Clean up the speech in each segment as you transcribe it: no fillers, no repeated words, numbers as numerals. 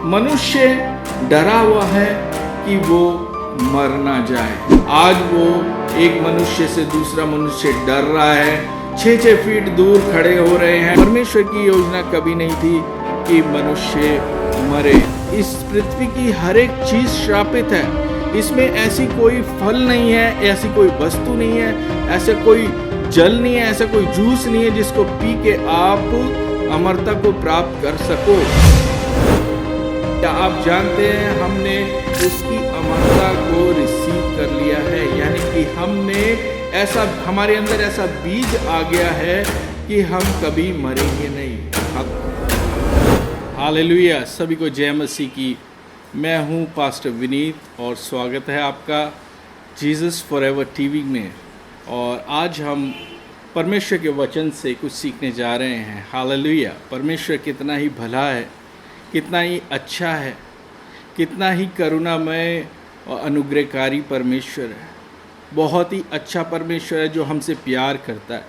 मनुष्य डरा हुआ है कि वो मर ना जाए। आज वो एक मनुष्य से दूसरा मनुष्य डर रहा है, 6-6 फीट दूर खड़े हो रहे हैं। परमेश्वर की योजना कभी नहीं थी कि मनुष्य मरे। इस पृथ्वी की हर एक चीज श्रापित है। इसमें ऐसी कोई फल नहीं है, ऐसी कोई वस्तु नहीं है, ऐसा कोई जल नहीं है, ऐसा कोई जूस नहीं है जिसको पी के आप अमरता को प्राप्त कर सको। क्या आप जानते हैं हमने उसकी अमरता को रिसीव कर लिया है, यानी कि हमने ऐसा, हमारे अंदर ऐसा बीज आ गया है कि हम कभी मरेंगे नहीं। हालेलुया, सभी को जय मसीह की। मैं हूं पास्टर विनीत और स्वागत है आपका जीसस फॉरएवर टीवी में। और आज हम परमेश्वर के वचन से कुछ सीखने जा रहे हैं। हालेलुया, परमेश्वर कितना ही भला है, कितना ही अच्छा है, कितना ही करुणामय और अनुग्रहकारी परमेश्वर है। बहुत ही अच्छा परमेश्वर है जो हमसे प्यार करता है।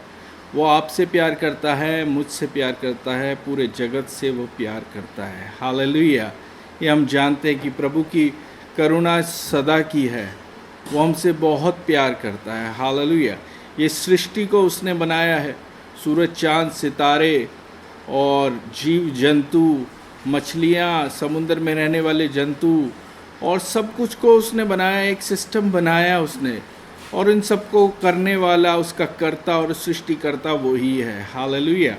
वो आपसे प्यार करता है, मुझसे प्यार करता है, पूरे जगत से वो प्यार करता है। हालेलुया, ये हम जानते हैं कि प्रभु की करुणा सदा की है। वो हमसे बहुत प्यार करता है। हालेलुया, ये सृष्टि को उसने बनाया है। सूरज, चांद, सितारे और जीव जंतु, मछलियाँ, समुद्र में रहने वाले जंतु और सब कुछ को उसने बनाया, एक सिस्टम बनाया उसने। और इन सबको करने वाला, उसका कर्ता और सृष्टिकर्ता वही है। हालेलुया।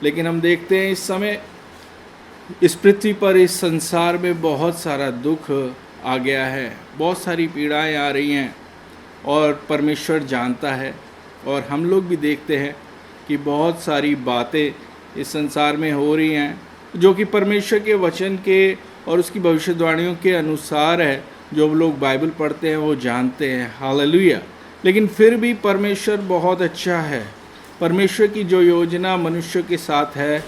लेकिन हम देखते हैं इस समय इस पृथ्वी पर, इस संसार में बहुत सारा दुख आ गया है, बहुत सारी पीड़ाएं आ रही हैं और परमेश्वर जानता है। और हम लोग भी देखते हैं कि बहुत सारी बातें इस संसार में हो रही हैं जो कि परमेश्वर के वचन के और उसकी भविष्यवाणियों के अनुसार है। जो लोग बाइबल पढ़ते हैं वो जानते हैं। हालेलुया। लेकिन फिर भी परमेश्वर बहुत अच्छा है। परमेश्वर की जो योजना मनुष्य के साथ है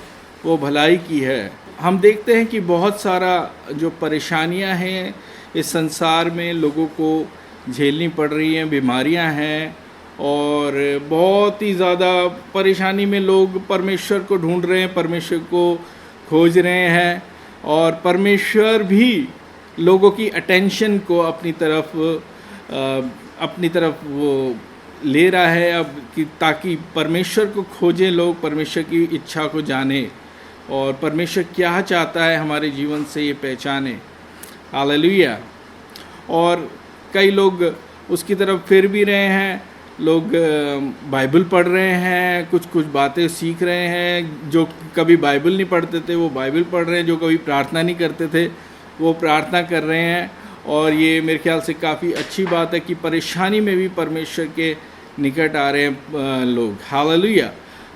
वो भलाई की है। हम देखते हैं कि बहुत सारा जो परेशानियां हैं इस संसार में लोगों को झेलनी पड़ रही हैं, बीमारियां हैं और बहुत ही ज़्यादा परेशानी में लोग परमेश्वर को ढूंढ रहे हैं, परमेश्वर को खोज रहे हैं। और परमेश्वर भी लोगों की अटेंशन को अपनी तरफ वो ले रहा है अब, कि ताकि परमेश्वर को खोजें लोग, परमेश्वर की इच्छा को जाने और परमेश्वर क्या चाहता है हमारे जीवन से ये पहचाने। हालेलुया। और कई लोग उसकी तरफ फिर भी रहे हैं। लोग बाइबल पढ़ रहे हैं, कुछ बातें सीख रहे हैं। जो कभी बाइबल नहीं पढ़ते थे वो बाइबल पढ़ रहे हैं, जो कभी प्रार्थना नहीं करते थे वो प्रार्थना कर रहे हैं। और ये मेरे ख्याल से काफ़ी अच्छी बात है कि परेशानी में भी परमेश्वर के निकट आ रहे हैं लोग। हालेलुया।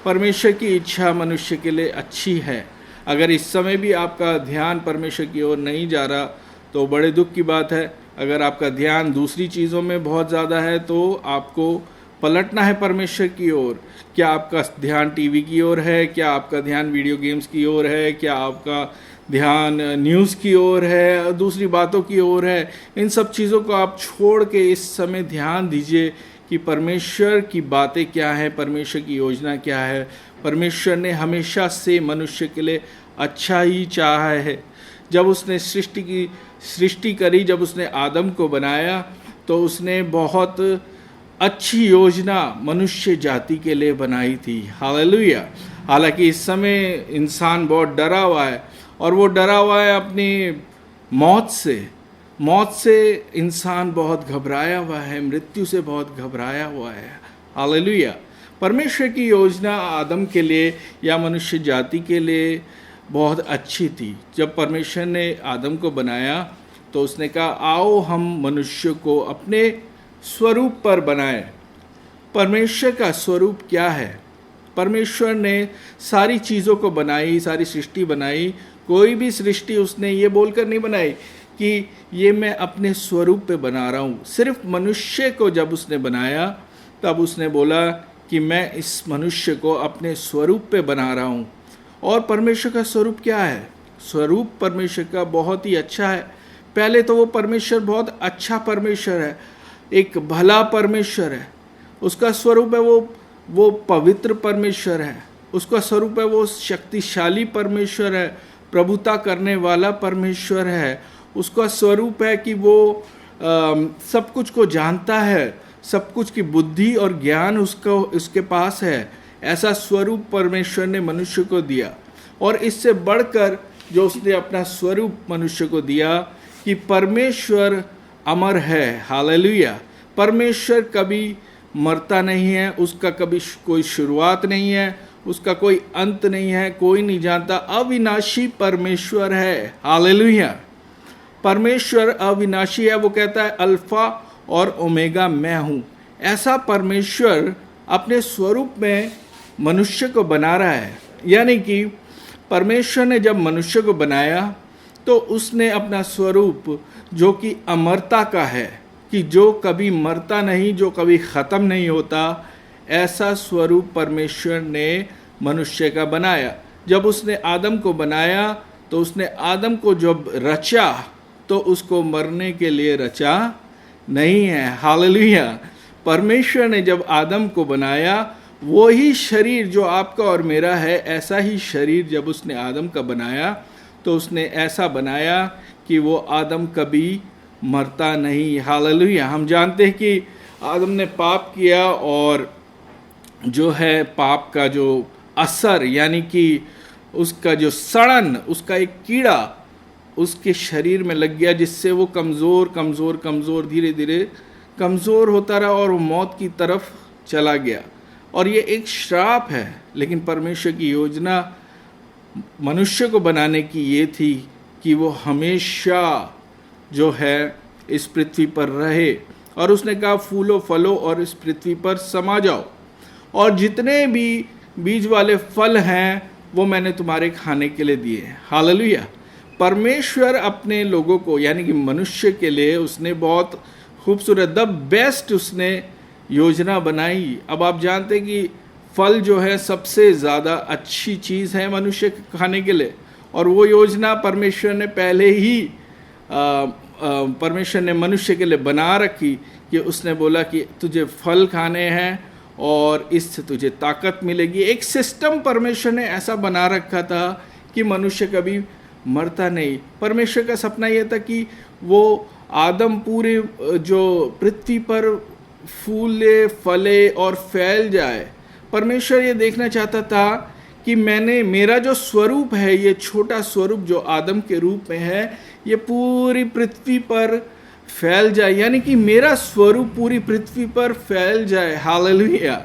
परमेश्वर की इच्छा मनुष्य के लिए अच्छी है। अगर इस समय भी आपका ध्यान परमेश्वर की ओर नहीं जा रहा तो बड़े दुख की बात है। अगर आपका ध्यान दूसरी चीज़ों में बहुत ज़्यादा है तो आपको पलटना है परमेश्वर की ओर। क्या आपका ध्यान टीवी की ओर है? क्या आपका ध्यान वीडियो गेम्स की ओर है? क्या आपका ध्यान न्यूज़ की ओर है, दूसरी बातों की ओर है? इन सब चीज़ों को आप छोड़ के इस समय ध्यान दीजिए कि परमेश्वर की बातें क्या हैं, परमेश्वर की योजना क्या है। परमेश्वर ने हमेशा से मनुष्य के लिए अच्छा ही चाहा है। जब उसने सृष्टि करी, जब उसने आदम को बनाया तो उसने बहुत अच्छी योजना मनुष्य जाति के लिए बनाई थी। हालेलुया। हालांकि इस समय इंसान बहुत डरा हुआ है और वो डरा हुआ है अपनी मौत से इंसान बहुत घबराया हुआ है, मृत्यु से बहुत घबराया हुआ है। हालेलुया। परमेश्वर की योजना आदम के लिए या मनुष्य जाति के लिए बहुत अच्छी थी। जब परमेश्वर ने आदम को बनाया तो उसने कहा आओ हम मनुष्य को अपने स्वरूप पर बनाएं। परमेश्वर का स्वरूप क्या है? परमेश्वर ने सारी चीज़ों को बनाई, सारी सृष्टि बनाई। कोई भी सृष्टि उसने ये बोलकर नहीं बनाई कि ये मैं अपने स्वरूप पे बना रहा हूँ। सिर्फ मनुष्य को जब उसने बनाया तब उसने बोला कि मैं इस मनुष्य को अपने स्वरूप पे बना रहा हूँ। और परमेश्वर का स्वरूप क्या है? स्वरूप परमेश्वर का बहुत ही अच्छा है। पहले तो वो परमेश्वर बहुत अच्छा परमेश्वर है, एक भला परमेश्वर है। उसका स्वरूप है वो पवित्र परमेश्वर है। उसका स्वरूप है वो शक्तिशाली परमेश्वर है। प्रभुता करने वाला परमेश्वर है। उसका स्वरूप है कि वो सब कुछ को जानता है, सब कुछ की बुद्धि और ज्ञान उसके पास है। ऐसा स्वरूप परमेश्वर ने मनुष्य को दिया। और इससे बढ़कर जो उसने अपना स्वरूप मनुष्य को दिया कि परमेश्वर अमर है। हालेलुया। परमेश्वर कभी मरता नहीं है, उसका कभी कोई शुरुआत नहीं है, उसका कोई अंत नहीं है, कोई नहीं जानता। अविनाशी परमेश्वर है। हालेलुया। परमेश्वर अविनाशी है। वो कहता है अल्फा और ओमेगा मैं हूँ। ऐसा परमेश्वर अपने स्वरूप में मनुष्य को बना रहा है। यानी कि परमेश्वर ने जब मनुष्य को बनाया तो उसने अपना स्वरूप जो कि अमरता का है, कि जो कभी मरता नहीं, जो कभी ख़त्म नहीं होता, ऐसा स्वरूप परमेश्वर ने मनुष्य का बनाया। जब उसने आदम को बनाया तो उसने आदम को जब रचा तो उसको मरने के लिए रचा नहीं है। हालेलुया। परमेश्वर ने जब आदम को बनाया, वो ही शरीर जो आपका और मेरा है, ऐसा ही शरीर जब उसने आदम का बनाया तो उसने ऐसा बनाया कि वो आदम कभी मरता नहीं। हालेलुया। हम जानते हैं कि आदम ने पाप किया और जो है पाप का जो असर, यानी कि उसका जो सड़न, उसका एक कीड़ा उसके शरीर में लग गया, जिससे वो कमज़ोर कमज़ोर कमज़ोर धीरे धीरे कमज़ोर होता रहा और वो मौत की तरफ चला गया। और ये एक श्राप है। लेकिन परमेश्वर की योजना मनुष्य को बनाने की ये थी कि वो हमेशा जो है इस पृथ्वी पर रहे। और उसने कहा फूलो फलो और इस पृथ्वी पर समा जाओ, और जितने भी बीज वाले फल हैं वो मैंने तुम्हारे खाने के लिए दिए। हालेलुया। परमेश्वर अपने लोगों को, यानी कि मनुष्य के लिए उसने बहुत खूबसूरत, द बेस्ट उसने योजना बनाई। अब आप जानते हैं कि फल जो है सबसे ज़्यादा अच्छी चीज़ है मनुष्य के खाने के लिए, और वो योजना परमेश्वर ने पहले ही परमेश्वर ने मनुष्य के लिए बना रखी कि उसने बोला कि तुझे फल खाने हैं और इससे तुझे ताकत मिलेगी। एक सिस्टम परमेश्वर ने ऐसा बना रखा था कि मनुष्य कभी मरता नहीं। परमेश्वर का सपना यह था कि वो आदम पूरे जो पृथ्वी पर फूले फले और फैल जाए। परमेश्वर ये देखना चाहता था कि मेरा जो स्वरूप है, ये छोटा स्वरूप जो आदम के रूप में है, ये पूरी पृथ्वी पर फैल जाए, यानी कि मेरा स्वरूप पूरी पृथ्वी पर फैल जाए। हालेलुया।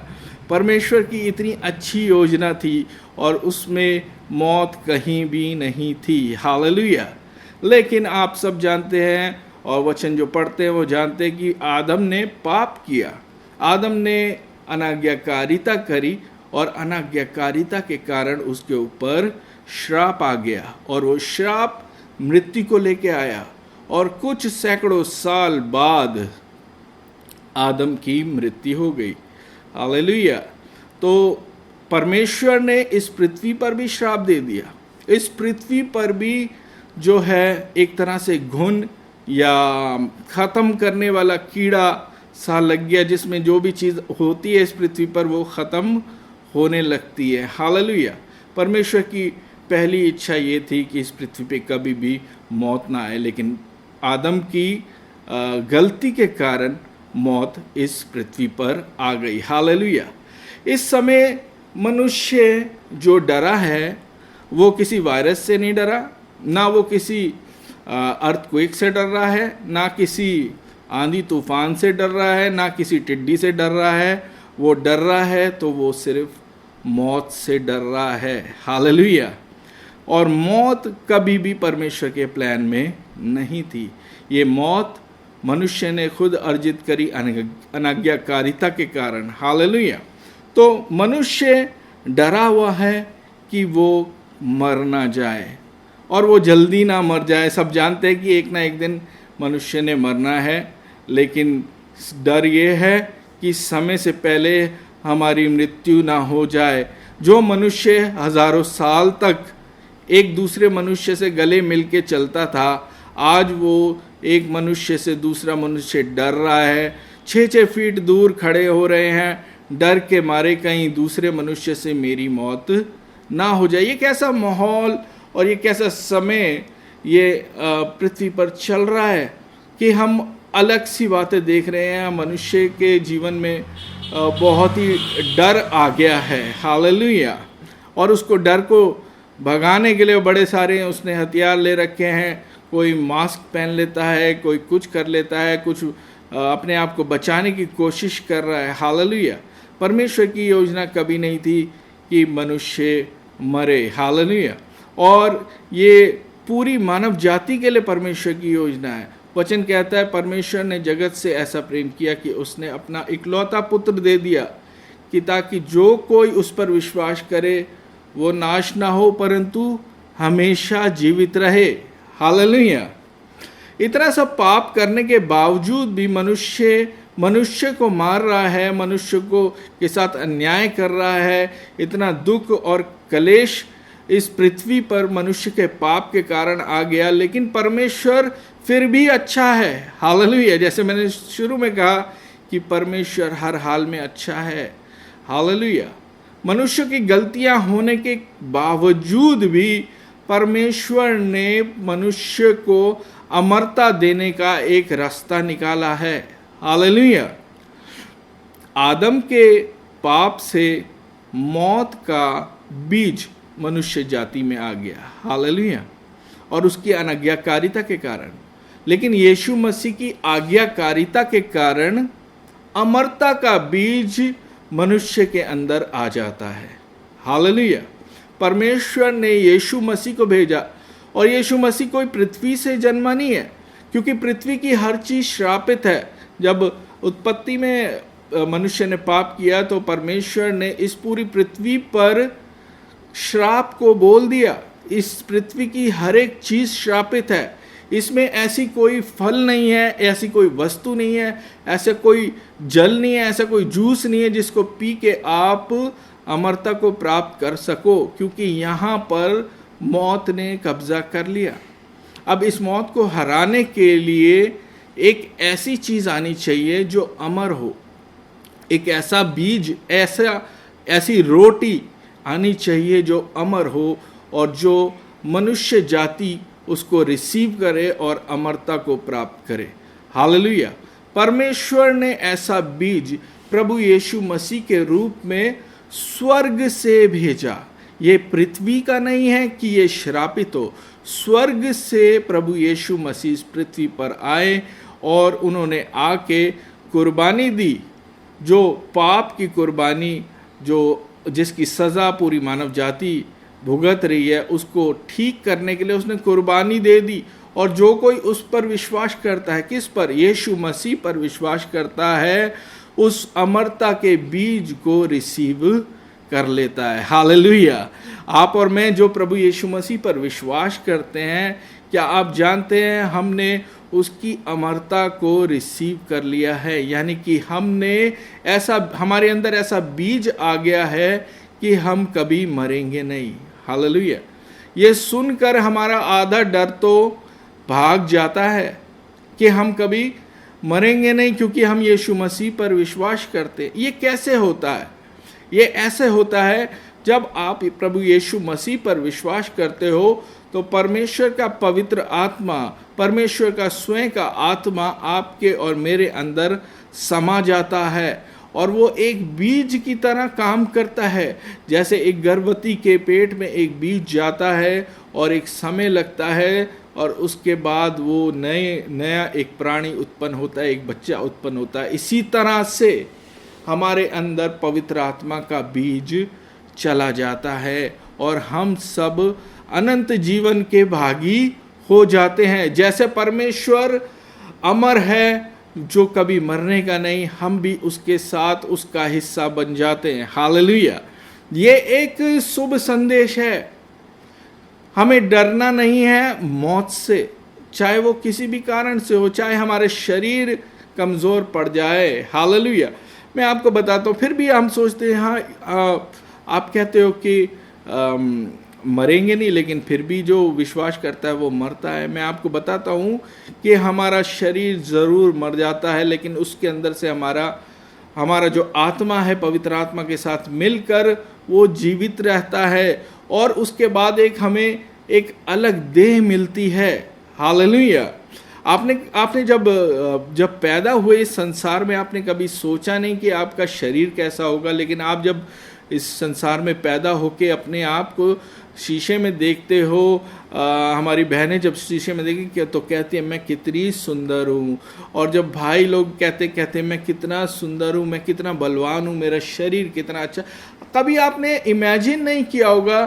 परमेश्वर की इतनी अच्छी योजना थी और उसमें मौत कहीं भी नहीं थी। हालेलुया। लेकिन आप सब जानते हैं और वचन जो पढ़ते हैं वो जानते हैं कि आदम ने पाप किया, आदम ने अनाज्ञाकारिता करी, और अनाज्ञाकारिता के कारण उसके ऊपर श्राप आ गया, और वो श्राप मृत्यु को लेके आया। और कुछ सैकड़ों साल बाद आदम की मृत्यु हो गई। हालेलुया। तो परमेश्वर ने इस पृथ्वी पर भी श्राप दे दिया। इस पृथ्वी पर भी जो है एक तरह से घुन या ख़त्म करने वाला कीड़ा सा लग गया, जिसमें जो भी चीज़ होती है इस पृथ्वी पर वो ख़त्म होने लगती है। हालेलुया। परमेश्वर की पहली इच्छा ये थी कि इस पृथ्वी पे कभी भी मौत ना आए, लेकिन आदम की गलती के कारण मौत इस पृथ्वी पर आ गई। हालेलुया। इस समय मनुष्य जो डरा है वो किसी वायरस से नहीं डरा, ना वो किसी अर्थक्वेक से डर रहा है, ना किसी आंधी तूफान से डर रहा है, ना किसी टिड्डी से डर रहा है। वो डर रहा है तो वो सिर्फ मौत से डर रहा है। हालेलुया। और मौत कभी भी परमेश्वर के प्लान में नहीं थी। ये मौत मनुष्य ने खुद अर्जित करी अनाज्ञाकारिता के कारण। हालेलुया। तो मनुष्य डरा हुआ है कि वो मर ना जाए, और वो जल्दी ना मर जाए। सब जानते हैं कि एक ना एक दिन मनुष्य ने मरना है, लेकिन डर ये है कि समय से पहले हमारी मृत्यु ना हो जाए। जो मनुष्य हजारों साल तक एक दूसरे मनुष्य से गले मिल के चलता था, आज वो एक मनुष्य से दूसरा मनुष्य डर रहा है। 6-6 फीट दूर खड़े हो रहे हैं, डर के मारे कहीं दूसरे मनुष्य से मेरी मौत ना हो जाए। ये कैसा माहौल और ये कैसा समय ये पृथ्वी पर चल रहा है कि हम अलग सी बातें देख रहे हैं। मनुष्य के जीवन में बहुत ही डर आ गया है, हालेलुया। और उसको डर को भगाने के लिए बड़े सारे उसने हथियार ले रखे हैं। कोई मास्क पहन लेता है, कोई कुछ कर लेता है, कुछ अपने आप को बचाने की कोशिश कर रहा है, हालेलुया। परमेश्वर की योजना कभी नहीं थी कि मनुष्य मरे, हालेलुया। और ये पूरी मानव जाति के लिए परमेश्वर की योजना है। वचन कहता है परमेश्वर ने जगत से ऐसा प्रेम किया कि उसने अपना इकलौता पुत्र दे दिया कि ताकि जो कोई उस पर विश्वास करे वो नाश ना हो परंतु हमेशा जीवित रहे, हालेलुया। इतना सब पाप करने के बावजूद भी मनुष्य को मार रहा है, मनुष्य को के साथ अन्याय कर रहा है। इतना दुख और कलेश इस पृथ्वी पर मनुष्य के पाप के कारण आ गया, लेकिन परमेश्वर फिर भी अच्छा है, हालेलुया। जैसे मैंने शुरू में कहा कि परमेश्वर हर हाल में अच्छा है, हालेलुया। मनुष्य की गलतियां होने के बावजूद भी परमेश्वर ने मनुष्य को अमरता देने का एक रास्ता निकाला है, हालेलुया। आदम के पाप से मौत का बीज मनुष्य जाति में आ गया, हालेलुया, और उसकी अनाज्ञाकारिता के कारण। लेकिन यीशु मसीह की आज्ञाकारिता के कारण अमरता का बीज मनुष्य के अंदर आ जाता है, हालेलुया। परमेश्वर ने यीशु मसीह को भेजा, और यीशु मसीह कोई पृथ्वी से जन्मा नहीं है, क्योंकि पृथ्वी की हर चीज श्रापित है। जब उत्पत्ति में मनुष्य ने पाप किया तो परमेश्वर ने इस पूरी पृथ्वी पर श्राप को बोल दिया। इस पृथ्वी की हर एक चीज श्रापित है। इसमें ऐसी कोई फल नहीं है, ऐसी कोई वस्तु नहीं है, ऐसा कोई जल नहीं है, ऐसा कोई जूस नहीं है जिसको पी के आप अमरता को प्राप्त कर सको, क्योंकि यहाँ पर मौत ने कब्जा कर लिया। अब इस मौत को हराने के लिए एक ऐसी चीज आनी चाहिए जो अमर हो, एक ऐसा बीज, ऐसी रोटी आनी चाहिए जो अमर हो और जो मनुष्य जाति उसको रिसीव करे और अमरता को प्राप्त करे, हालेलुया। परमेश्वर ने ऐसा बीज प्रभु यीशु मसीह के रूप में स्वर्ग से भेजा। ये पृथ्वी का नहीं है कि ये श्रापित हो, स्वर्ग से प्रभु यीशु मसीह इस पृथ्वी पर आए और उन्होंने आके कुर्बानी दी, जो पाप की कुर्बानी, जो जिसकी सज़ा पूरी मानव जाति भुगत रही है, उसको ठीक करने के लिए उसने कुर्बानी दे दी। और जो कोई उस पर विश्वास करता है, किस पर? यीशु मसीह पर विश्वास करता है, उस अमरता के बीज को रिसीव कर लेता है, हालेलुया। आप और मैं जो प्रभु यीशु मसीह पर विश्वास करते हैं, क्या आप जानते हैं हमने उसकी अमरता को रिसीव कर लिया है? यानी कि हमारे अंदर ऐसा बीज आ गया है कि हम कभी मरेंगे नहीं, हालेलुया। ये सुनकर हमारा आधा डर तो भाग जाता है कि हम कभी मरेंगे नहीं, क्योंकि हम यीशु मसीह पर विश्वास करते हैं। ये कैसे होता है? ये ऐसे होता है जब आप प्रभु यीशु मसीह पर विश्वास करते हो तो परमेश्वर का पवित्र आत्मा, परमेश्वर का स्वयं का आत्मा आपके और मेरे अंदर समा जाता है और वो एक बीज की तरह काम करता है। जैसे एक गर्भवती के पेट में एक बीज जाता है और एक समय लगता है और उसके बाद वो नया एक प्राणी उत्पन्न होता है, एक बच्चा उत्पन्न होता है। इसी तरह से हमारे अंदर पवित्र आत्मा का बीज चला जाता है और हम सब अनंत जीवन के भागी हो जाते हैं। जैसे परमेश्वर अमर है जो कभी मरने का नहीं, हम भी उसके साथ उसका हिस्सा बन जाते हैं, हालेलुया। ये एक शुभ संदेश है। हमें डरना नहीं है मौत से, चाहे वो किसी भी कारण से हो, चाहे हमारे शरीर कमज़ोर पड़ जाए, हालेलुया। मैं आपको बताता हूँ, फिर भी हम सोचते हैं हाँ आप कहते हो कि मरेंगे नहीं, लेकिन फिर भी जो विश्वास करता है वो मरता है। मैं आपको बताता हूँ कि हमारा शरीर ज़रूर मर जाता है, लेकिन उसके अंदर से हमारा जो आत्मा है पवित्र आत्मा के साथ मिलकर वो जीवित रहता है और उसके बाद एक हमें एक अलग देह मिलती है। हालेलुया। आपने जब पैदा हुए इस संसार में, आपने कभी सोचा नहीं कि आपका शरीर कैसा होगा, लेकिन आप जब इस संसार में पैदा होके अपने आप को शीशे में देखते हो, हमारी बहनें जब शीशे में देखी तो कहती है मैं कितनी सुंदर हूँ, और जब भाई लोग कहते मैं कितना सुंदर हूँ, मैं कितना बलवान हूँ, मेरा शरीर कितना अच्छा। कभी आपने इमेजिन नहीं किया होगा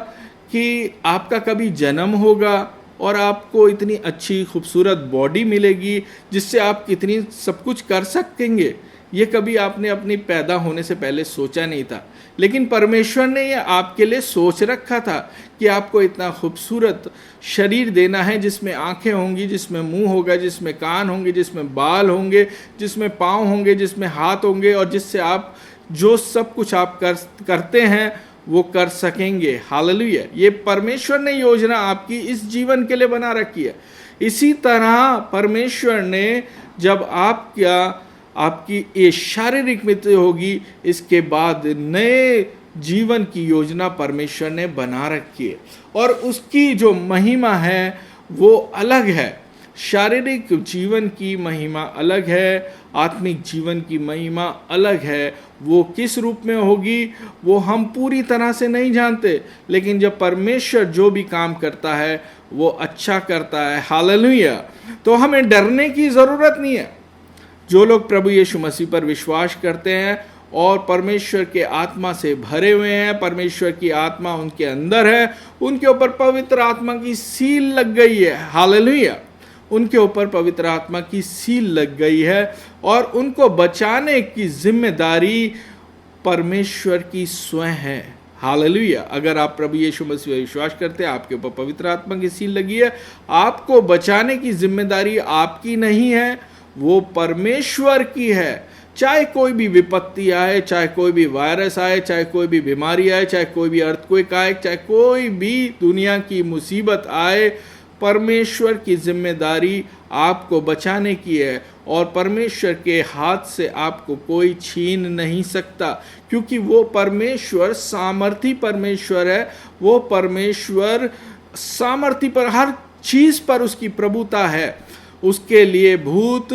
कि आपका कभी जन्म होगा और आपको इतनी अच्छी खूबसूरत बॉडी मिलेगी जिससे आप कितनी सब कुछ कर सकेंगे। ये कभी आपने अपनी पैदा होने से पहले सोचा नहीं था, लेकिन परमेश्वर ने ये आपके लिए सोच रखा था कि आपको इतना खूबसूरत शरीर देना है, जिसमें आंखें होंगी, जिसमें मुंह होगा, जिसमें कान होंगे, जिसमें बाल होंगे, जिसमें पाँव होंगे, जिसमें हाथ होंगे, और जिससे आप जो सब कुछ आप करते हैं वो कर सकेंगे। हालेलुया। ये परमेश्वर ने योजना आपकी इस जीवन के लिए बना रखी है। इसी तरह परमेश्वर ने जब आपकी ये शारीरिक मृत्यु होगी, इसके बाद नए जीवन की योजना परमेश्वर ने बना रखी है, और उसकी जो महिमा है वो अलग है। शारीरिक जीवन की महिमा अलग है, आत्मिक जीवन की महिमा अलग है। वो किस रूप में होगी वो हम पूरी तरह से नहीं जानते, लेकिन जब परमेश्वर जो भी काम करता है वो अच्छा करता है। हालेलुया। तो हमें डरने की ज़रूरत नहीं है। जो लोग प्रभु यीशु मसीह पर विश्वास करते हैं और परमेश्वर के आत्मा से भरे हुए हैं, परमेश्वर की आत्मा उनके अंदर है, उनके ऊपर पवित्र आत्मा की सील लग गई है। हालेलुया। उनके ऊपर पवित्र आत्मा की सील लग गई है, और उनको बचाने की जिम्मेदारी परमेश्वर की स्वयं है। हालेलुया। अगर आप प्रभु यीशु मसीह पर विश्वास करते हैं, आपके ऊपर पवित्र आत्मा की सील लगी है, आपको बचाने की जिम्मेदारी आपकी नहीं है, वो परमेश्वर की है। चाहे कोई भी विपत्ति आए, चाहे कोई भी वायरस आए, चाहे कोई भी बीमारी आए, चाहे कोई भी अर्थक्वेक आए, चाहे कोई भी दुनिया की मुसीबत आए, परमेश्वर की जिम्मेदारी आपको बचाने की है, और परमेश्वर के हाथ से आपको कोई छीन नहीं सकता, क्योंकि वो परमेश्वर सामर्थी परमेश्वर है। वो परमेश्वर सामर्थी पर, हर चीज़ पर उसकी प्रभुता है। उसके लिए भूत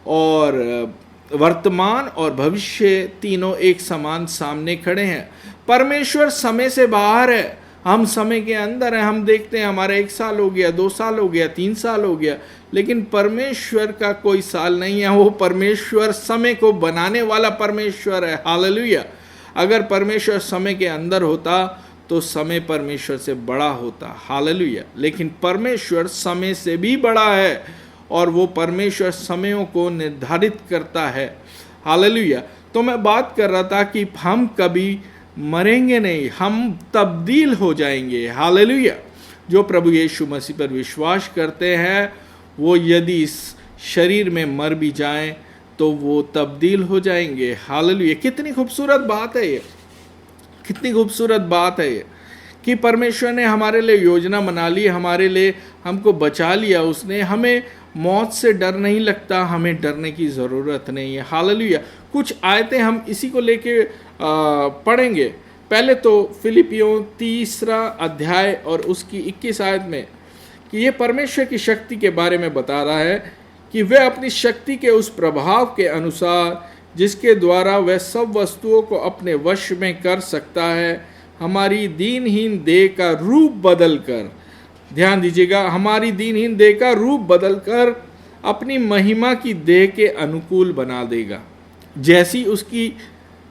और वर्तमान और भविष्य तीनों एक समान सामने खड़े हैं। परमेश्वर समय से बाहर है, हम समय के अंदर हैं। हम देखते हैं हमारा 1 साल हो गया, 2 साल हो गया, 3 साल हो गया, लेकिन परमेश्वर का कोई साल नहीं है। वो परमेश्वर समय को बनाने वाला परमेश्वर है। हालेलुया। अगर परमेश्वर समय के अंदर होता तो समय परमेश्वर से बड़ा होता। हालेलुया। लेकिन परमेश्वर समय से भी बड़ा है, और वो परमेश्वर समयों को निर्धारित करता है। हालेलुया। तो मैं बात कर रहा था कि हम कभी मरेंगे नहीं, हम तब्दील हो जाएंगे। हालेलुया। जो प्रभु यीशु मसीह पर विश्वास करते हैं, वो यदि इस शरीर में मर भी जाएं तो वो तब्दील हो जाएंगे। हालेलुया। कितनी खूबसूरत बात है ये, कितनी खूबसूरत बात है ये कि परमेश्वर ने हमारे लिए योजना बना ली, हमारे लिए हमको बचा लिया उसने। हमें मौत से डर नहीं लगता, हमें डरने की ज़रूरत नहीं है। हालेलुया। कुछ आयतें हम इसी को लेके पढ़ेंगे। पहले तो फिलिपियों 3 अध्याय और उसकी 21 आयत में कि ये परमेश्वर की शक्ति के बारे में बता रहा है कि वह अपनी शक्ति के उस प्रभाव के अनुसार जिसके द्वारा वह सब वस्तुओं को अपने वश में कर सकता है, हमारी दीनहीन देह का रूप बदल कर, ध्यान दीजिएगा, हमारी दीनहीन देह का रूप बदल कर अपनी महिमा की देह के अनुकूल बना देगा। जैसी उसकी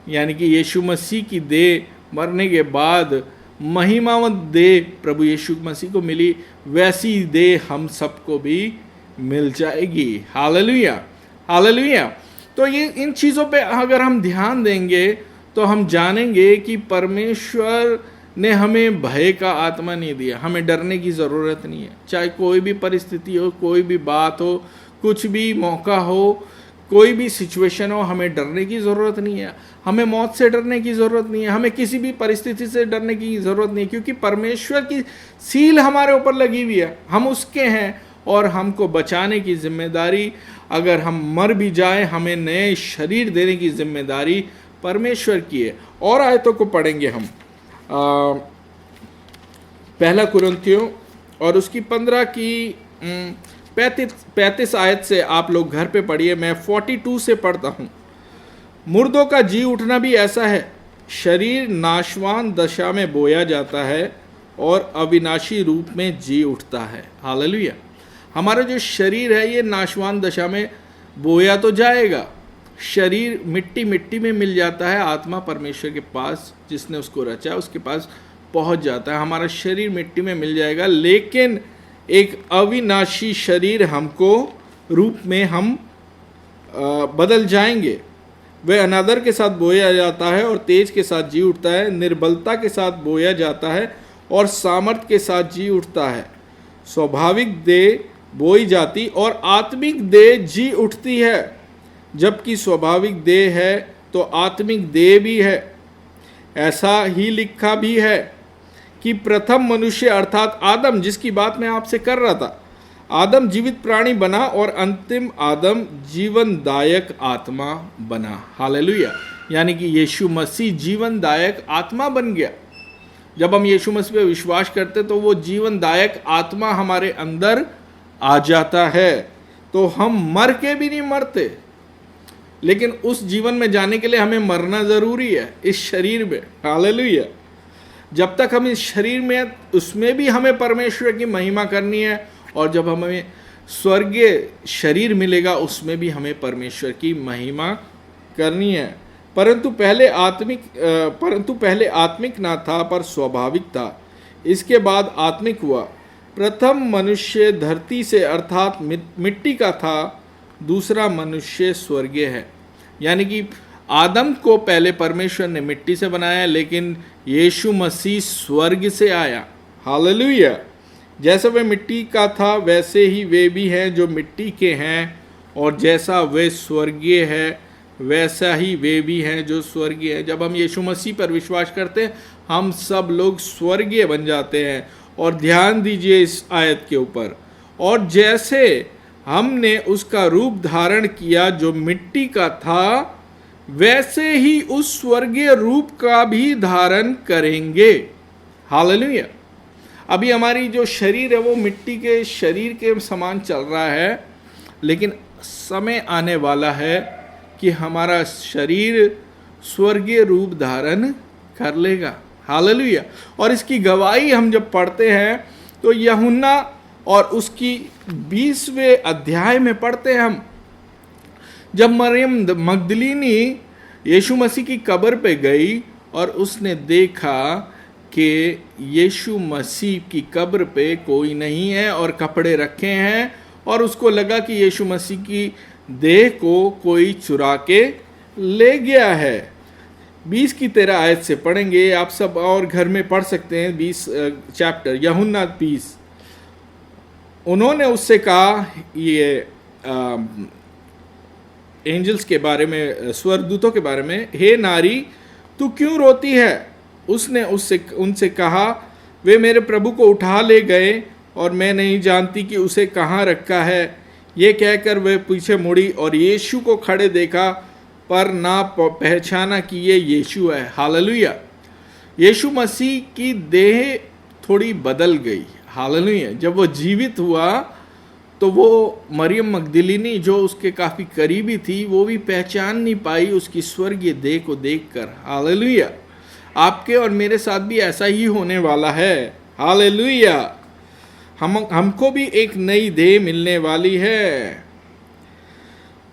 यानी कि यीशु मसीह की देह मरने के बाद महिमावंत देह प्रभु यीशु मसीह को मिली, वैसी देह हम सबको भी मिल जाएगी। हालेलुया। हालेलुया। तो ये इन चीज़ों पे अगर हम ध्यान देंगे तो हम जानेंगे कि परमेश्वर ने हमें भय का आत्मा नहीं दिया, हमें डरने की ज़रूरत नहीं है। चाहे कोई भी परिस्थिति हो, कोई भी बात हो, कुछ भी मौका हो, कोई भी सिचुएशन हो, हमें डरने की ज़रूरत नहीं है। हमें मौत से डरने की ज़रूरत नहीं है, हमें किसी भी परिस्थिति से डरने की ज़रूरत नहीं है, क्योंकि परमेश्वर की सील हमारे ऊपर लगी हुई है, हम उसके हैं, और हमको बचाने की जिम्मेदारी, अगर हम मर भी जाएं, हमें नए शरीर देने की जिम्मेदारी परमेश्वर की है। और आयतों को पढ़ेंगे हम। 1 कुरिन्थियों और उसकी 15 की 35 आयत से आप लोग घर पे पढ़िए, मैं 42 से पढ़ता हूँ। मुर्दों का जी उठना भी ऐसा है, शरीर नाशवान दशा में बोया जाता है और अविनाशी रूप में जी उठता है। हालेलुया। हमारा जो शरीर है ये नाशवान दशा में बोया तो जाएगा, शरीर मिट्टी मिट्टी में मिल जाता है, आत्मा परमेश्वर के पास जिसने उसको रचा उसके पास पहुंच जाता है। हमारा शरीर मिट्टी में मिल जाएगा, लेकिन एक अविनाशी शरीर हमको रूप में हम बदल जाएंगे। वह अनादर के साथ बोया जाता है और तेज के साथ जी उठता है, निर्बलता के साथ बोया जाता है और सामर्थ के साथ जी उठता है। स्वाभाविक देह बोई जाती और आत्मिक देह जी उठती है। जबकि स्वाभाविक देह है तो आत्मिक देह भी है। ऐसा ही लिखा भी है कि प्रथम मनुष्य अर्थात आदम, जिसकी बात मैं आपसे कर रहा था, आदम जीवित प्राणी बना और अंतिम आदम जीवनदायक आत्मा बना। हालेलुया। यानी कि यीशु मसीह जीवनदायक आत्मा बन गया। जब हम यीशु मसीह पे विश्वास करते तो वो जीवनदायक आत्मा हमारे अंदर आ जाता है, तो हम मर के भी नहीं मरते, लेकिन उस जीवन में जाने के लिए हमें मरना ज़रूरी है इस शरीर में। हालेलुया। जब तक हम इस शरीर में, उसमें भी हमें परमेश्वर की महिमा करनी है, और जब हमें स्वर्गीय शरीर मिलेगा उसमें भी हमें परमेश्वर की महिमा करनी है। परंतु पहले आत्मिक ना था पर स्वाभाविक था, इसके बाद आत्मिक हुआ। प्रथम मनुष्य धरती से अर्थात मिट्टी का था, दूसरा मनुष्य स्वर्गीय है। यानी कि आदम को पहले परमेश्वर ने मिट्टी से बनाया, लेकिन यीशु मसीह स्वर्ग से आया। हालेलुया। जैसा वे मिट्टी का था वैसे ही वे भी हैं जो मिट्टी के हैं, और जैसा वे स्वर्गीय है वैसा ही वे भी हैं जो स्वर्गीय है। जब हम यीशु मसीह पर विश्वास करते हैं हम सब लोग स्वर्गीय बन जाते हैं। और ध्यान दीजिए इस आयत के ऊपर, और जैसे हमने उसका रूप धारण किया जो मिट्टी का था, वैसे ही उस स्वर्गीय रूप का भी धारण करेंगे। हालेलुया। अभी हमारी जो शरीर है वो मिट्टी के शरीर के समान चल रहा है, लेकिन समय आने वाला है कि हमारा शरीर स्वर्गीय रूप धारण कर लेगा। हालेलुया। और इसकी गवाही हम जब पढ़ते हैं तो यूहन्ना और उसकी 20वें अध्याय में पढ़ते हैं हम, जब मरियम मगदलीनी यीशु मसीह की कब्र पे गई और उसने देखा कि यीशु मसीह की कब्र पे कोई नहीं है और कपड़े रखे हैं, और उसको लगा कि यीशु मसीह की देह को कोई चुरा के ले गया है। 20 की 13 आयत से पढ़ेंगे आप सब, और घर में पढ़ सकते हैं 20 चैप्टर यूहन्ना 20। उन्होंने उससे कहा, ये एंजल्स के बारे में, स्वर्गदूतों के बारे में, हे नारी तू क्यों रोती है? उसने उनसे कहा, वे मेरे प्रभु को उठा ले गए और मैं नहीं जानती कि उसे कहाँ रखा है। ये कहकर वे पीछे मुड़ी और यीशु को खड़े देखा, पर ना पहचाना कि ये यीशु है। हालेलुया। यीशु मसीह की देह थोड़ी बदल गई। हालेलुया। जब वो जीवित हुआ तो वो मरियम मगदलीनी जो उसके काफ़ी करीबी थी, वो भी पहचान नहीं पाई उसकी स्वर्गीय देह को देखकर। हालेलुया। आपके और मेरे साथ भी ऐसा ही होने वाला है। हालेलुया। हमको भी एक नई देह मिलने वाली है।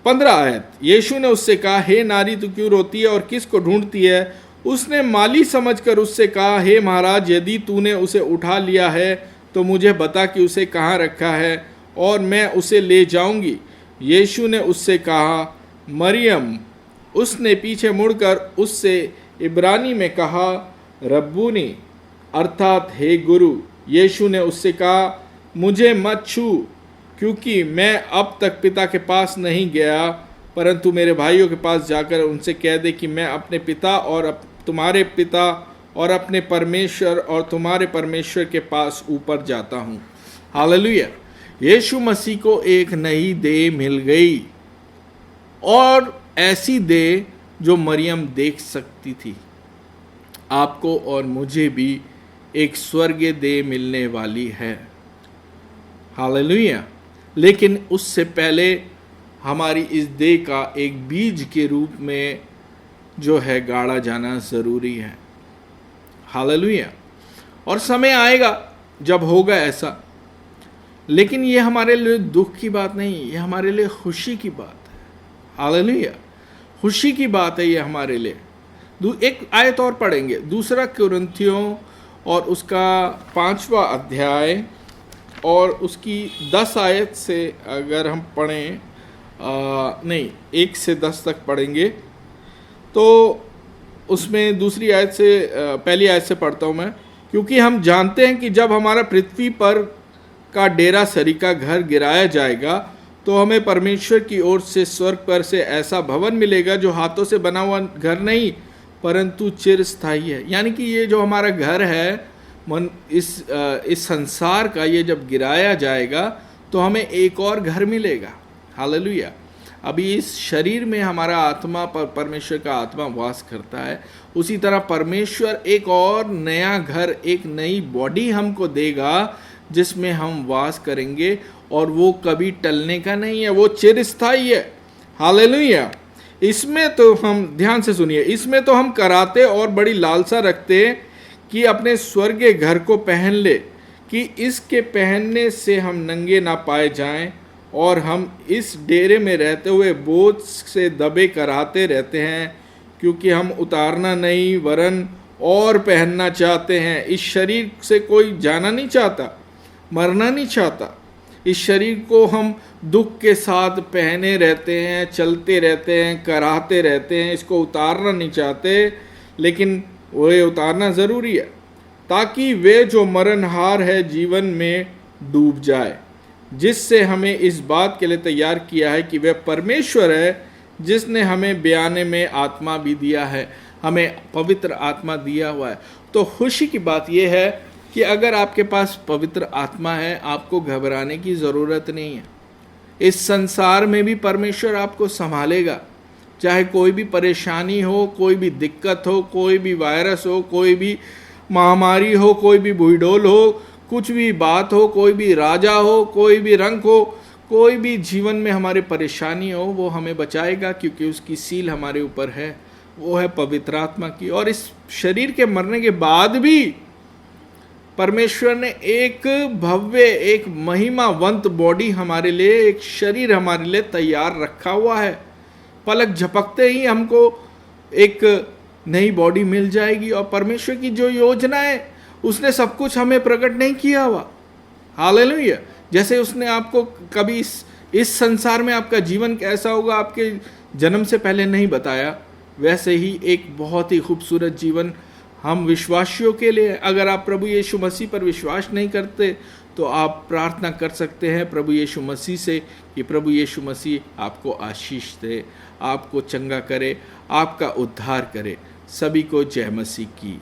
15 आयत। यीशु ने उससे कहा, हे नारी तू क्यों रोती है और किसको ढूंढती है? उसने माली समझकर उससे कहा, हे महाराज, यदि तूने उसे उठा लिया है तो मुझे बता कि उसे कहाँ रखा है और मैं उसे ले जाऊंगी। यीशु ने उससे कहा, मरियम। उसने पीछे मुड़कर उससे इब्रानी में कहा, रब्बूनी, अर्थात हे गुरु। यीशु ने उससे कहा, मुझे मत छू, क्योंकि मैं अब तक पिता के पास नहीं गया, परंतु मेरे भाइयों के पास जाकर उनसे कह दे कि मैं अपने पिता और तुम्हारे पिता और अपने परमेश्वर और तुम्हारे परमेश्वर के पास ऊपर जाता हूँ। हालेलुया। यीशु मसीह को एक नई देह मिल गई, और ऐसी देह जो मरियम देख सकती थी। आपको और मुझे भी एक स्वर्गीय देह मिलने वाली है। हालेलुया। लेकिन उससे पहले हमारी इस देह का एक बीज के रूप में जो है गाड़ा जाना ज़रूरी है। हालेलुया। और समय आएगा जब होगा ऐसा, लेकिन ये हमारे लिए दुख की बात नहीं, ये हमारे लिए खुशी की बात है। हालेलुया। खुशी की बात है ये हमारे लिए। एक आयत और पढ़ेंगे, 2 कुरिन्थियों और उसका 5वां अध्याय और उसकी 10 आयत से अगर हम पढ़ें, नहीं 1 से 10 तक पढ़ेंगे, तो उसमें दूसरी आयत से पहली आयत से पढ़ता हूँ मैं। क्योंकि हम जानते हैं कि जब हमारा पृथ्वी पर का डेरा सरीका घर गिराया जाएगा तो हमें परमेश्वर की ओर से स्वर्ग पर से ऐसा भवन मिलेगा जो हाथों से बना हुआ घर नहीं परंतु चिरस्थायी है। यानी कि ये जो हमारा घर है मन इस संसार का, ये जब गिराया जाएगा तो हमें एक और घर मिलेगा। हालेलुया। अभी इस शरीर में हमारा आत्मा पर परमेश्वर का आत्मा वास करता है, उसी तरह परमेश्वर एक और नया घर, एक नई बॉडी हमको देगा जिसमें हम वास करेंगे और वो कभी टलने का नहीं है, वो चिरस्थायी है। हालेलुया। इसमें तो हम ध्यान से सुनिए, इसमें तो हम कराते और बड़ी लालसा रखते कि अपने स्वर्गीय घर को पहन ले, कि इसके पहनने से हम नंगे ना पाए जाएं और हम इस डेरे में रहते हुए बोझ से दबे कराते रहते हैं, क्योंकि हम उतारना नहीं वरन और पहनना चाहते हैं। इस शरीर से कोई जाना नहीं चाहता, मरना नहीं चाहता। इस शरीर को हम दुख के साथ पहने रहते हैं, चलते रहते हैं, कराते रहते हैं, इसको उतारना नहीं चाहते, लेकिन वह उतारना ज़रूरी है ताकि वे जो मरणहार है जीवन में डूब जाए, जिससे हमें इस बात के लिए तैयार किया है कि वह परमेश्वर है जिसने हमें बयाने में आत्मा भी दिया है, हमें पवित्र आत्मा दिया हुआ है। तो खुशी की बात यह है कि अगर आपके पास पवित्र आत्मा है, आपको घबराने की ज़रूरत नहीं है। इस संसार में भी परमेश्वर आपको संभालेगा, चाहे कोई भी परेशानी हो, कोई भी दिक्कत हो, कोई भी वायरस हो, कोई भी महामारी हो, कोई भी भूडोल हो, कुछ भी बात हो, कोई भी राजा हो, कोई भी रंग हो, कोई भी जीवन में हमारे परेशानी हो, वो हमें बचाएगा, क्योंकि उसकी सील हमारे ऊपर है, वो है पवित्र आत्मा की। और इस शरीर के मरने के बाद भी परमेश्वर ने एक भव्य, एक महिमावंत बॉडी हमारे लिए, एक शरीर हमारे लिए तैयार रखा हुआ है। पलक झपकते ही हमको एक नई बॉडी मिल जाएगी। और परमेश्वर की जो योजना है उसने सब कुछ हमें प्रकट नहीं किया हुआ। हालेलुया। जैसे उसने आपको कभी इस संसार में आपका जीवन कैसा होगा आपके जन्म से पहले नहीं बताया, वैसे ही एक बहुत ही खूबसूरत जीवन हम विश्वासियों के लिए, अगर आप प्रभु यीशु मसीह पर विश्वास नहीं करते तो आप प्रार्थना कर सकते हैं प्रभु यीशु मसीह से कि प्रभु यीशु मसीह आपको आशीष दे, आपको चंगा करे, आपका उद्धार करे। सभी को जय मसीह की।